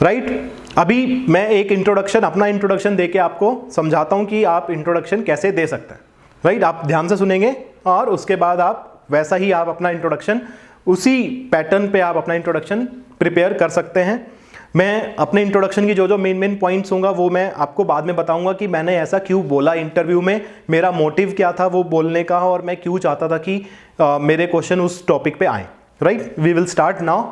Right. अभी मैं एक इंट्रोडक्शन, अपना इंट्रोडक्शन दे के आपको समझाता हूँ कि आप इंट्रोडक्शन कैसे दे सकते हैं। राइट, आप ध्यान से सुनेंगे और उसके बाद आप वैसा ही आप अपना इंट्रोडक्शन, उसी पैटर्न पे आप अपना इंट्रोडक्शन प्रिपेयर कर सकते हैं। मैं अपने इंट्रोडक्शन की जो जो मेन पॉइंट्स होंगे वो मैं आपको बाद में बताऊंगा कि मैंने ऐसा क्यों बोला इंटरव्यू में, मेरा मोटिव क्या था वो बोलने का, और मैं क्यों चाहता था कि मेरे क्वेश्चन उस टॉपिक पे आए। Right, we will start now.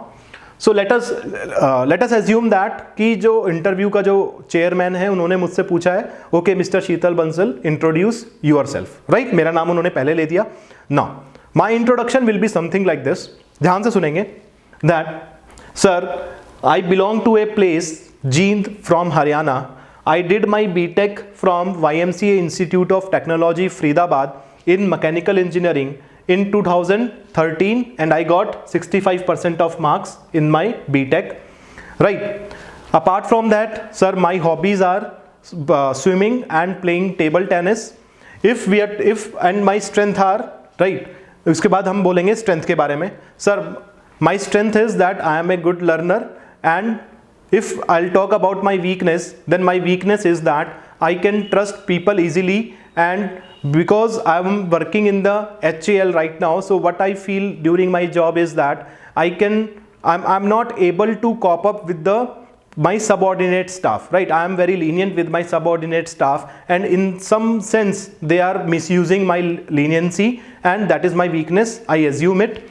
So let us assume that कि जो इंटरव्यू का जो चेयरमैन है उन्होंने मुझसे पूछा है, ओके मिस्टर शीतल बंसल, इंट्रोड्यूस योरसेल्फ। राइट, मेरा नाम उन्होंने पहले ले दिया। Now my introduction will be something like this, ध्यान से सुनेंगे। That sir, I belong to a place, Jeend from Haryana. I did my BTech from YMCA Institute of Technology, Faridabad in Mechanical Engineering in 2013, and I got 65% of marks in my BTech. Right. Apart from that, sir, my hobbies are swimming and playing table tennis. And my strength are, right. उसके बाद हम बोलेंगे strength के बारे में। Sir, my strength is that I am a good learner. And if I'll talk about my weakness, then my weakness is that I can trust people easily, and because I'm working in the HAL right now, so what I feel during my job is that I'm not able to cope up with my subordinate staff. Right, I am very lenient with my subordinate staff, and in some sense they are misusing my leniency, and that is my weakness, I assume it.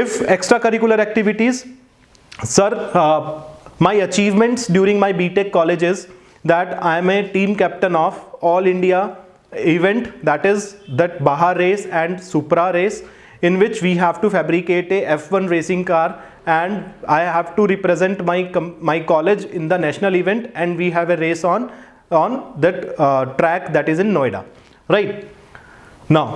If extracurricular activities, sir, my achievements during my BTech college is that I am a team captain of All India event, that is that Bahar race and Supra race, in which we have to fabricate a F1 racing car, and I have to represent my college in the national event, and we have a race on that track that is in Noida. Right now,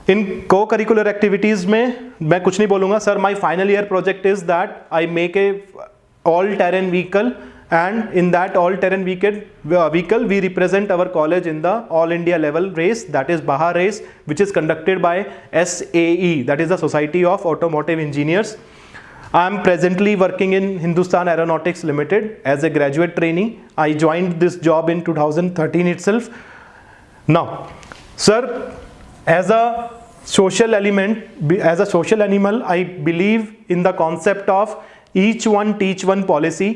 इन को curricular activities में मैं कुछ नहीं बोलूँगा। Sir, my final year project is that I make a all terrain vehicle, and in that all terrain vehicle we represent our college in the all India level race, that is Baja race, which is conducted by SAE, that is the Society of Automotive Engineers. I am presently working in Hindustan Aeronautics Limited as a graduate trainee. I joined this job in 2013 itself. Now, sir, as a social animal, I believe in the concept of each one teach one policy,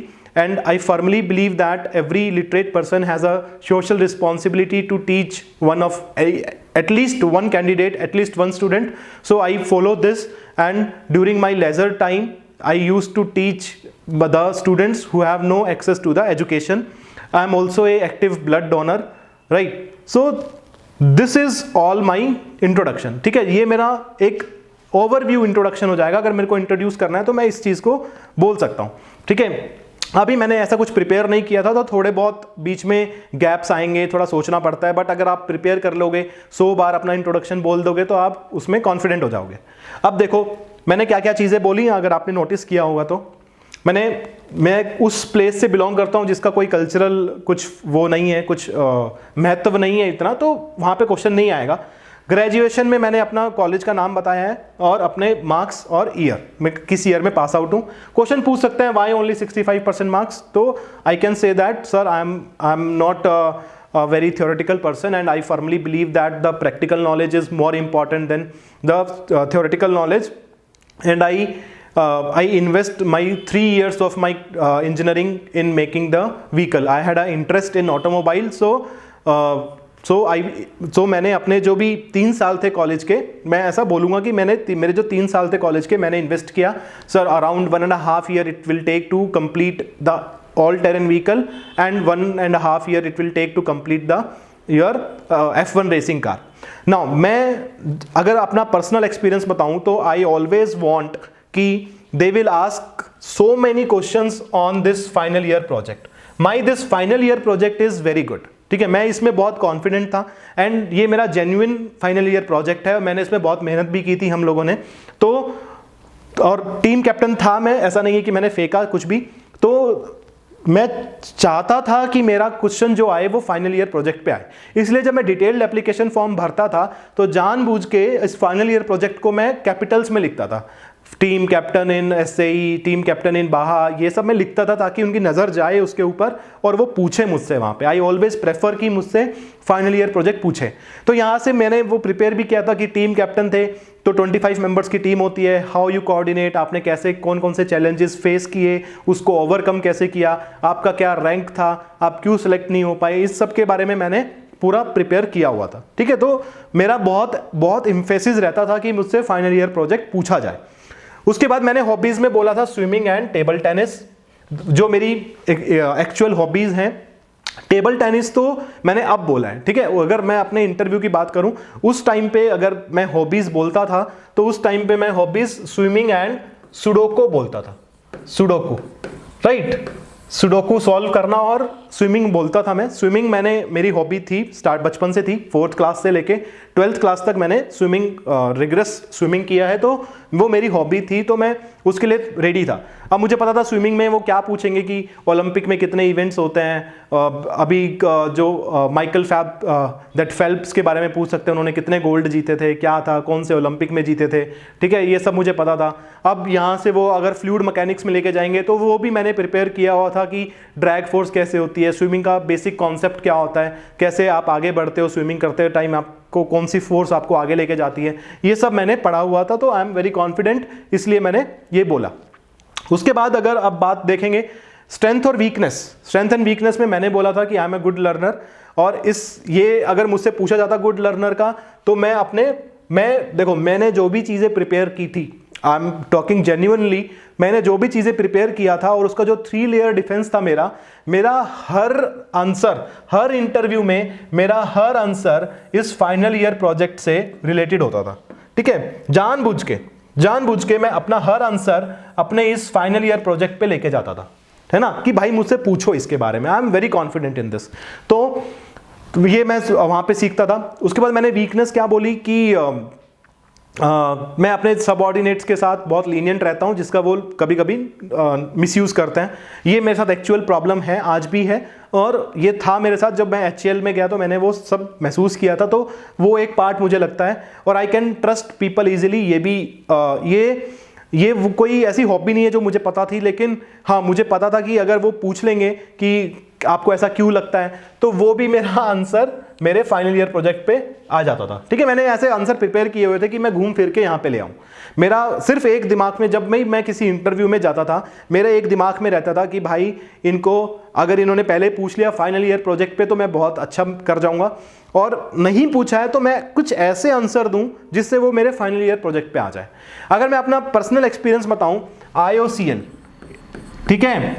and I firmly believe that every literate person has a social responsibility to teach at least one candidate, at least one student. So I follow this, and during my leisure time I used to teach the students who have no access to the education. I am also a active blood donor. Right, so this is all my introduction. ठीक है, ये मेरा एक overview introduction हो जाएगा। अगर मेरे को इंट्रोड्यूस करना है तो मैं इस चीज़ को बोल सकता हूँ। ठीक है, अभी मैंने ऐसा कुछ प्रिपेयर नहीं किया था, तो थोड़े बहुत बीच में गैप्स आएंगे, थोड़ा सोचना पड़ता है, बट अगर आप प्रिपेयर कर लोगे, 100 बार अपना इंट्रोडक्शन बोल दोगे तो आप उसमें कॉन्फिडेंट हो जाओगे। अब देखो मैंने क्या क्या चीज़ें बोली, अगर आपने नोटिस किया होगा तो मैं उस प्लेस से बिलोंग करता हूँ जिसका कोई कल्चरल कुछ वो नहीं है, कुछ महत्व नहीं है इतना, तो वहाँ पे क्वेश्चन नहीं आएगा। ग्रेजुएशन में मैंने अपना कॉलेज का नाम बताया है और अपने मार्क्स और ईयर, मैं किस ईयर में पास आउट हूँ। क्वेश्चन पूछ सकते हैं वाई ओनली 65% मार्क्स, तो I can say that sir I am not a very theoretical person, and I firmly believe that the practical knowledge is more important than the theoretical knowledge, and I invest my 3 years of my engineering in making the vehicle. I had an interest in automobile, so मैंने अपने जो भी 3 साल थे college के, मैं ऐसा बोलूँगा कि मेरे जो 3 साल थे कॉलेज के मैंने इन्वेस्ट किया। Sir, around 1.5 year it will take to complete the all terrain vehicle, and 1.5 year it will take to complete your F1 racing car. Now मैं अगर अपना पर्सनल एक्सपीरियंस बताऊं तो आई ऑलवेज वांट कि they will ask so many questions on this final year project. This final year project is very good. ठीक है, मैं इसमें बहुत कॉन्फिडेंट था, एंड ये मेरा जेन्युइन फाइनल ईयर प्रोजेक्ट है, मैंने इसमें बहुत मेहनत भी की थी हम लोगों ने, तो और टीम कैप्टन था मैं, ऐसा नहीं है कि मैंने फेंका कुछ भी। तो मैं चाहता था कि मेरा क्वेश्चन जो आए वो फाइनल ईयर प्रोजेक्ट पे आए, इसलिए जब मैं डिटेल्ड एप्लीकेशन फॉर्म भरता था तो जानबूझ के इस फाइनल ईयर प्रोजेक्ट को मैं कैपिटल्स में लिखता था। Team captain in SAE, team captain in बाहा, ये सब मैं लिखता था ताकि उनकी नज़र जाए उसके ऊपर और वो पूछे मुझसे वहाँ पे। आई ऑलवेज प्रेफर कि मुझसे फाइनल ईयर प्रोजेक्ट पूछे। तो यहाँ से मैंने वो प्रिपेयर भी किया था कि टीम कैप्टन थे तो 25 मेंबर्स की टीम होती है, हाउ यू कोऑर्डिनेट, आपने कैसे कौन कौन से चैलेंजेस फेस किए, उसको ओवरकम कैसे किया, आपका क्या रैंक था, आप क्यों सेलेक्ट नहीं हो पाए, इस सब के बारे में मैंने पूरा प्रिपेयर किया हुआ था। ठीक है, तो मेरा बहुत इम्फेसिस रहता था कि मुझसे फाइनल ईयर प्रोजेक्ट पूछा जाए। उसके बाद मैंने हॉबीज में बोला था स्विमिंग एंड टेबल टेनिस, जो मेरी एक्चुअल हॉबीज हैं। टेबल टेनिस तो मैंने अब बोला है, ठीक है। अगर मैं अपने इंटरव्यू की बात करूं, उस टाइम पे अगर मैं हॉबीज बोलता था तो उस टाइम पे मैं हॉबीज स्विमिंग एंड सुडोको बोलता था। सुडोकू, राइट, सुडोकू सॉल्व करना और स्विमिंग बोलता था मैं। स्विमिंग मेरी हॉबी थी, स्टार्ट बचपन से थी, 4th क्लास से लेके 12th क्लास तक मैंने स्विमिंग रिग्रेस स्विमिंग किया है, तो वो मेरी हॉबी थी, तो मैं उसके लिए रेडी था। अब मुझे पता था स्विमिंग में वो क्या पूछेंगे कि ओलंपिक में कितने इवेंट्स होते हैं, अभी जो माइकल फेल्प्स के बारे में पूछ सकते हैं, उन्होंने कितने गोल्ड जीते थे, क्या था, कौन से ओलंपिक में जीते थे, ठीक है, ये सब मुझे पता था। अब यहाँ से वो अगर फ्लूइड मैकेनिक्स में लेके जाएंगे तो वो भी मैंने प्रिपेयर किया हुआ था कि ड्रैग फोर्स कैसे होती है, स्विमिंग का बेसिक कॉन्सेप्ट क्या होता है, कैसे आप आगे बढ़ते हो स्विमिंग करते टाइम, आपको कौन सी फोर्स आपको आगे लेके जाती है, ये सब मैंने पढ़ा हुआ था। तो आई एम वेरी कॉन्फिडेंट, इसलिए मैंने ये बोला। उसके बाद अगर अब बात देखेंगे स्ट्रेंथ और वीकनेस, स्ट्रेंथ एंड वीकनेस में मैंने बोला था कि I am a good learner, और ये अगर मुझसे पूछा जाता गुड लर्नर का, तो देखो मैंने जो भी चीज़ें प्रिपेयर की थी, आई एम टॉकिंग जेन्युइनली, मैंने जो भी चीज़ें प्रिपेयर किया था और उसका जो 3 लेयर डिफेंस था मेरा हर आंसर, हर इंटरव्यू में मेरा हर आंसर इस फाइनल ईयर प्रोजेक्ट से रिलेटेड होता था। ठीक है, जानबूझ के मैं अपना हर आंसर अपने इस फाइनल ईयर प्रोजेक्ट पे लेके जाता था, है ना, कि भाई मुझसे पूछो इसके बारे में, I am very confident in this. तो ये मैं वहाँ पे सीखता था। उसके बाद मैंने वीकनेस क्या बोली कि मैं अपने सबऑर्डिनेट्स के साथ बहुत लीनियंट रहता हूँ, जिसका वो कभी कभी मिसयूज़ करते हैं। ये मेरे साथ एक्चुअल प्रॉब्लम है, आज भी है, और ये था मेरे साथ जब मैं HCL में गया तो मैंने वो सब महसूस किया था। तो वो एक पार्ट मुझे लगता है, और I can trust people easily, ये भी ये कोई ऐसी हॉबी नहीं है जो मुझे पता थी, लेकिन हाँ मुझे पता था कि अगर वो पूछ लेंगे कि आपको ऐसा क्यों लगता है, तो वो भी मेरा आंसर मेरे फाइनल ईयर प्रोजेक्ट पे आ जाता था। ठीक है, मैंने ऐसे आंसर प्रिपेयर किए हुए थे कि मैं घूम फिर के यहाँ पे ले आऊँ। मेरा सिर्फ एक दिमाग में, जब मैं किसी इंटरव्यू में जाता था, मेरे एक दिमाग में रहता था कि भाई इनको अगर इन्होंने पहले पूछ लिया फाइनल ईयर प्रोजेक्ट पे तो मैं बहुत अच्छा कर जाऊँगा, और नहीं पूछा है तो मैं कुछ ऐसे आंसर दूँ जिससे वो मेरे फाइनल ईयर प्रोजेक्ट पे आ जाए। अगर मैं अपना पर्सनल एक्सपीरियंस बताऊँ, IOCL, ठीक है,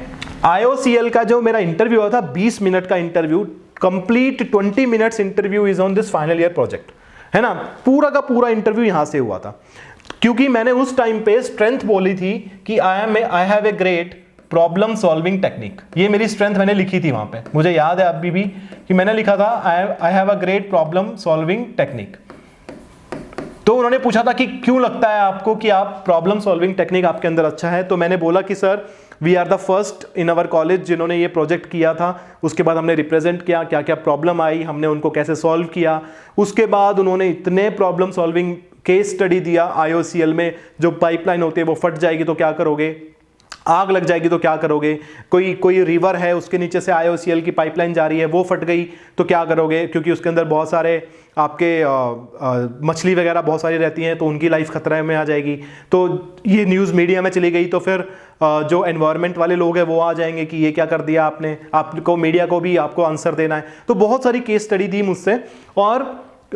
IOCL का जो मेरा इंटरव्यू हुआ था 20 मिनट का interview, complete 20 minutes interview is on this final year project, है ना, पूरा का पूरा इंटरव्यू यहां से हुआ था, क्योंकि मैंने उस टाइम पे स्ट्रेंथ बोली थी कि I have a great problem solving technique. ये मेरी स्ट्रेंथ मैंने लिखी थी वहां पे, मुझे याद है अभी भी कि मैंने लिखा था I have a great problem solving technique. तो उन्होंने पूछा था कि क्यों लगता है आपको कि आप प्रॉब्लम सॉल्विंग टेक्निक आपके अंदर अच्छा है, तो मैंने बोला कि sir we are the first in our college जिन्होंने ये प्रोजेक्ट किया था। उसके बाद हमने रिप्रेजेंट किया, क्या क्या प्रॉब्लम आई, हमने उनको कैसे सॉल्व किया। उसके बाद उन्होंने इतने प्रॉब्लम सॉल्विंग केस स्टडी दिया। IOCL में जो पाइपलाइन होती है वो फट जाएगी तो क्या करोगे, आग लग जाएगी तो क्या करोगे, कोई रिवर है उसके नीचे से IOCL की पाइपलाइन जा रही है, वो फट गई तो क्या करोगे, क्योंकि उसके अंदर बहुत सारे आपके मछली वगैरह बहुत सारी रहती हैं तो उनकी लाइफ खतरे में आ जाएगी। तो ये न्यूज़ मीडिया में चली गई तो फिर जो एनवायरनमेंट वाले लोग हैं वो आ जाएंगे कि ये क्या कर दिया आपने, आपको मीडिया को भी आपको आंसर देना है। तो बहुत सारी केस स्टडी दी मुझसे, और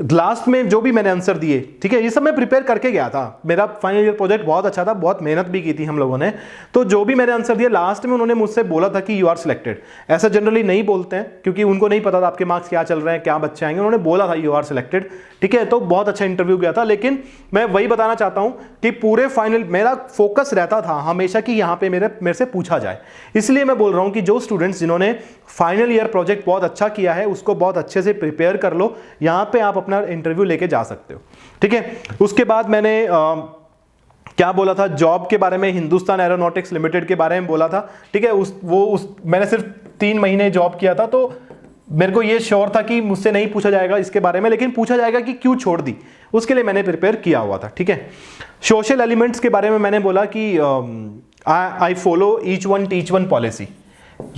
लास्ट में जो भी मैंने आंसर दिए, ठीक है, ये सब मैं प्रिपेयर करके गया था। मेरा फाइनल ईयर प्रोजेक्ट बहुत अच्छा था, बहुत मेहनत भी की थी हम लोगों ने। तो जो भी मैंने आंसर दिया लास्ट में उन्होंने मुझसे बोला था कि यू आर सिलेक्टेड। ऐसा जनरली नहीं बोलते हैं क्योंकि उनको नहीं पता था आपके मार्क्स क्या चल रहे हैं, क्या बच्चे आएंगे। उन्होंने बोला था यू आर सिलेक्टेड, ठीक है। तो बहुत अच्छा इंटरव्यू गया था, लेकिन मैं वही बताना चाहता हूँ कि पूरे फाइनल मेरा फोकस रहता था हमेशा कि यहाँ पे मेरे से पूछा जाए। इसलिए मैं बोल रहा हूँ कि जो स्टूडेंट्स जिन्होंने फाइनल ईयर प्रोजेक्ट बहुत अच्छा किया है उसको बहुत अच्छे से प्रिपेयर कर लो, यहाँ पे आप अपना इंटरव्यू लेके जा सकते हो, ठीक है। उसके बाद मैंने क्या बोला था, जॉब के बारे में, हिंदुस्तान एरोनॉटिक्स लिमिटेड के बारे में बोला था, ठीक है। मैंने सिर्फ 3 महीने जॉब किया था, तो मेरे को ये श्योर था कि मुझसे नहीं पूछा जाएगा इसके बारे में, लेकिन पूछा जाएगा कि क्यों छोड़ दी, उसके लिए मैंने प्रिपेयर किया हुआ था। ठीक है, सोशल एलिमेंट्स के बारे में मैंने बोला कि I follow each one teach one policy,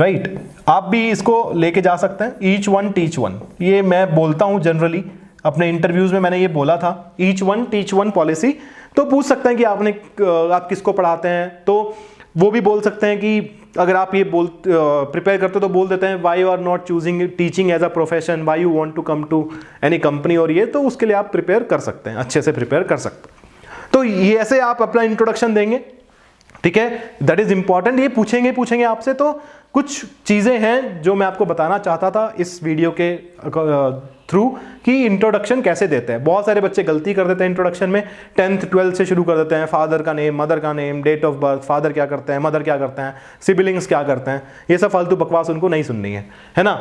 right. आप भी इसको लेके जा सकते हैं, ईच वन टीच वन, ये मैं बोलता हूँ जनरली अपने इंटरव्यूज में, मैंने ये बोला था each one teach one policy. तो पूछ सकते हैं कि आप किसको पढ़ाते हैं, तो वो भी बोल सकते हैं कि अगर आप ये प्रिपेयर करते हो तो बोल देते हैं why you are not choosing teaching as a profession, why you want to come to any company, और ये तो उसके लिए आप प्रिपेयर कर सकते हैं, अच्छे से प्रिपेयर कर सकते हैं। तो ये ऐसे आप अपना इंट्रोडक्शन देंगे, ठीक है, दैट इज इंपॉर्टेंट। ये पूछेंगे आपसे। तो कुछ चीजें हैं जो मैं आपको बताना चाहता था इस वीडियो के थ्रू कि इंट्रोडक्शन कैसे देते हैं। बहुत सारे बच्चे गलती कर देते हैं इंट्रोडक्शन में, 10th 12th से शुरू कर देते हैं, फादर का नेम, मदर का name, date of birth, father क्या करते हैं, मदर क्या करते हैं, सिबलिंग्स क्या करते हैं, ये सब फालतू बकवास उनको नहीं सुननी है ना।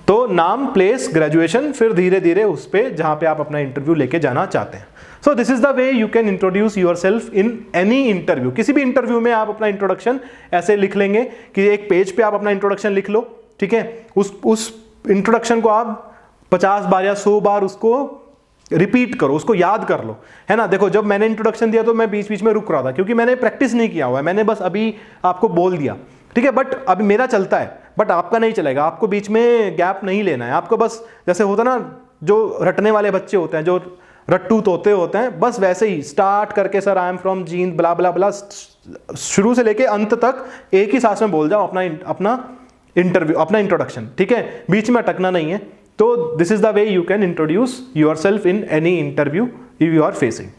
तो नाम, प्लेस, ग्रेजुएशन, फिर धीरे धीरे उस पर जहाँ पे आप अपना इंटरव्यू लेके जाना चाहते हैं। So this is the way you can introduce yourself in any interview. किसी भी इंटरव्यू में आप अपना इंट्रोडक्शन ऐसे लिख लेंगे कि एक पेज पे आप अपना इंट्रोडक्शन लिख लो, ठीक है, उस इंट्रोडक्शन को आप 50 बार या 100 बार उसको रिपीट करो, उसको याद कर लो, है ना। देखो, जब मैंने इंट्रोडक्शन दिया तो मैं बीच बीच में रुक रहा था क्योंकि मैंने प्रैक्टिस नहीं किया हुआ है, मैंने बस अभी आपको बोल दिया, ठीक है, बट अभी मेरा चलता है, बट आपका नहीं चलेगा। आपको बीच में गैप नहीं लेना है, आपको बस जैसे होता ना, जो रटने वाले बच्चे होते हैं, जो रट्टू तोते होते हैं, बस वैसे ही स्टार्ट करके sir I am from Jind blah blah blah, शुरू से लेके अंत तक एक ही सांस में बोल जाओ अपना इंट्रोडक्शन, ठीक है, बीच में अटकना नहीं है। तो this is the way you can introduce yourself in any interview you are facing.